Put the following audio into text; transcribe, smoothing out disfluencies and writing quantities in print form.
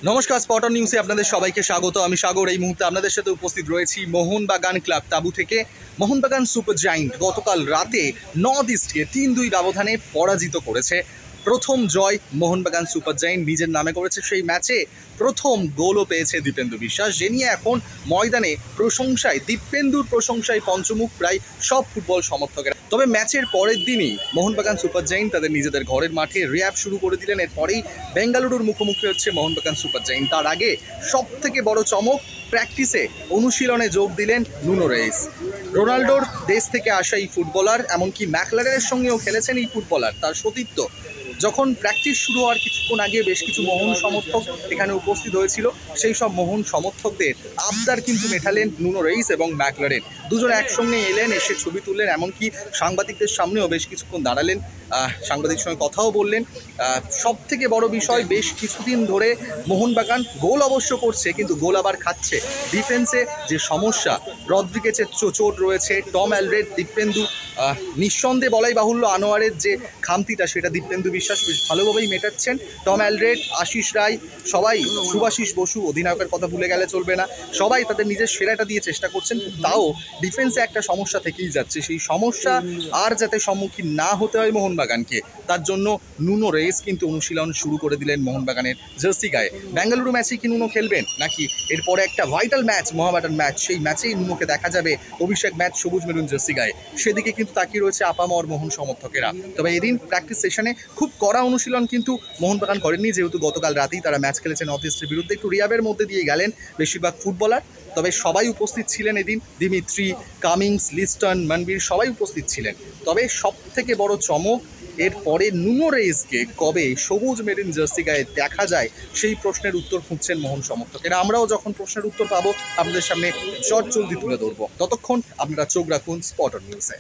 নমস্কার, স্পটন নিউজে আপনাদের সবাইকে স্বাগত। আমি সাগর। এই মুহূর্তে আপনাদের সাথে উপস্থিত রয়েছি মোহনবাগান ক্লাব তাঁবু থেকে। মোহনবাগান সুপার জায়ান্ট গতকাল রাতে নর্থ ইস্টকে ৩-২ ব্যবধানে পরাজিত করেছে। প্রথম জয় মোহনবাগান সুপার জায়ান্ট নিজের নামে করেছে। সেই ম্যাচে প্রথম গোলও পেয়েছে দীপেন্দু বিশ্বাস, যে নিয়ে এখন ময়দানে প্রশংসায়, দীপেন্দুর প্রশংসায় পঞ্চমুখ প্রায় সব ফুটবল সমর্থকেরা। তবে ম্যাচের পরের দিনই মোহনবাগান সুপার জায়ান্ট তাদের নিজেদের ঘরের মাঠে রিহ্যাব শুরু করে দিলেন। এরপরেই বেঙ্গালুরুর মুখোমুখি হচ্ছে মোহনবাগান সুপার জায়ান্ট। তার আগে সবথেকে বড় চমক, প্র্যাকটিসে অনুশীলনে যোগ দিলেন নুনো রেইস। রোনাল্ডোর দেশ থেকে আসা এই ফুটবলার, এমনকি ম্যাকলারেনের সঙ্গেও খেলেছেন এই ফুটবলার। তার সতীর্থ যখন প্র্যাকটিস শুরু হওয়ার কিছুক্ষণ আগে বেশ কিছু মোহন সমর্থক এখানে উপস্থিত হয়েছিল। সেই সব মোহন সমর্থকদের আবদার কিন্তু মেটালেন নুনো রেইস এবং ম্যাকলারেন। দুজন একসঙ্গে এলেন, এসে ছবি তুললেন, এমনকি সাংবাদিকদের সামনেও বেশ কিছুক্ষণ দাঁড়ালেন, সাংবাদিকের সঙ্গে কথাও বললেন। সব থেকে বড় বিষয়, বেশ কিছুদিন ধরে মোহনবাগান গোল অবশ্য করছে, কিন্তু গোল আবার খাচ্ছে। ডিফেন্সে যে সমস্যা, রদ্রিগেজের চোট রয়েছে, টম অ্যালড্রেড, দীপেন্দু, নিঃসন্দেহে বলাই বাহুল্য আনোয়ারের যে খামতিটা সেটা দীপেন্দু বিশ্বাস বেশ ভালোভাবেই মেটাচ্ছেন। টম অ্যালড্রেড, আশিস রায়, সবাই, শুভাশিস বসু, অধিনায়কের কথা ভুলে গেলে চলবে না, সবাই তাদের নিজের সেরাটা দিয়ে চেষ্টা করছেন। তাও ডিফেন্সে একটা সমস্যা থেকেই যাচ্ছে। সেই সমস্যা আর যাতে সম্মুখীন না হতে হয় মোহনবাগানকে, তার জন্য নুনো রেইস কিন্তু অনুশীলন শুরু করে দিলেন মোহনবাগানের জার্সি গায়ে। বেঙ্গালুরু ম্যাচে কি নুনো খেলবেন, নাকি এরপরে একটা ভাইটাল ম্যাচ মোহামেডান ম্যাচ, সেই ম্যাচেই নুনোকে দেখা যাবে অভিষেক ম্যাচ সবুজ মেরুন জার্সি গায়ে, সেদিকে কিন্তু তাকিয়ে রয়েছে আপামর মোহন সমর্থকেরা। তবে এদিন প্র্যাকটিস সেশনে খুব কড়া অনুশীলন কিন্তু মোহনবাগান করেননি, যেহেতু গতকাল রাতেই তারা ম্যাচ খেলেছে নর্থ ইস্টের বিরুদ্ধে। একটু রিয়াবের মধ্যে দিয়ে গেলেন বেশিরভাগ ফুটবলার। তবে সবাই উপস্থিত ছিলেন এদিন, দিমিত্রি, কামিংস, লিস্টন, মনবীর সবাই উপস্থিত ছিলেন। তবে সব থেকে বড় চমক, এরপরে নুনো রেইসকে কবে সবুজ মেরিন জার্সি গায়ে দেখা যায়, সেই প্রশ্নের উত্তর খুঁজছেন মোহন সমর্থকেরা। আমরাও যখন প্রশ্নের উত্তর পাবো আপনাদের সামনে চটজলদি তুলে ধরবো। ততক্ষণ আপনারা চোখ রাখুন স্পটন নিউজে।